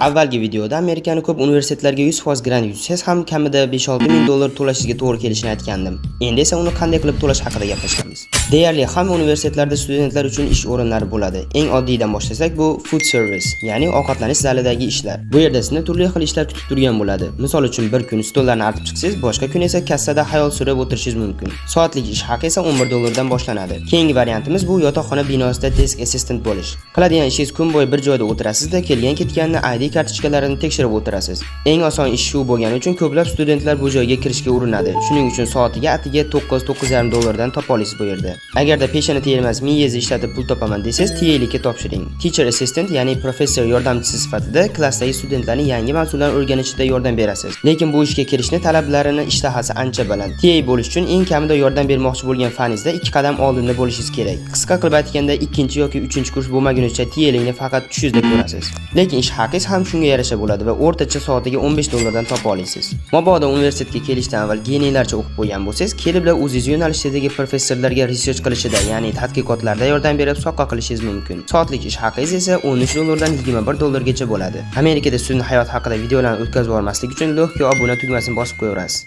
Avvalgi videoda Amerikaning ko'p universitetlarga 100% grant yutsangiz ham kamida 5-6 ming dollar to'lashingizga to'g'ri kelishini aytgandim. Endi esa uni qanday qilib to'lash haqida gaplashamiz. Deyarli hamma universitetlarda studentlar uchun ish o'rinlari bo'ladi. Eng oddiydan boshlasak bu food service, ya'ni ovqatlanish zalidagi ishlar. Bu yerda sizni turli xil ishlar kutib turgan bo'ladi. Misol uchun bir kun stollarni artib chiqsangiz, boshqa kun esa kassada hayol surib o'tirishingiz mumkin. Soatlik ish haqi esa 11 dollardan boshlanadi. Keyingi variantimiz bu yotoqxona binosida desk assistant bo'lish. Qiladigan ishingiz kun bo'yi bir joyda o'tirasizda, kelgan-ketganni ID kartochkalarini tekshirib o'tirasiz. Eng oson ish shu bo'lgani uchun ko'plab studentlar bu joyga kirishga urinadi. Shuning uchun soatiga atiga 9-9,5 dollardan topa olasiz bu yerda. Agarda peshona termas miyangizni ishlatib pul topaman desangiz, TA-likka topshiring. Teacher assistant, ya'ni professor yordamchisi sifatida klassdagi studentlarning yangi mavzularni o'rganishida yordam berasiz. Lekin bu ishga kirishni talablarini ishtahasi ancha baland. TA bo'lish uchun eng kamida yordam bermoqchi bo'lgan faningizda 2 qadam oldinda bo'lishingiz kerak. Qisqa qilib aytganda, 2 yoki 3-kurs bo'lmagunicha TA-likni faqat tushingizda ko'rasiz. Lekin ish haqingiz ham shunga yarasha bo'ladi va o'rtacha soatiga 15 dollardan topa olasiz. Mabodo universitetga kelishdan avval geniylarcha o'qib qo'ygan bo'lsangiz, keliblar o'zingiz yo'nalishdagi professorlarga research qilishida, ya'ni tadqiqotlarda yordam berib soqqa qilishingiz mumkin. Soatlik ish haqingiz esa 13 dollardan 21 dollargacha bo'ladi. Amerikada student hayot haqida videolarni o'tkazib yubormaslik uchun logika obuna tugmasini bosib qo'yaverasiz.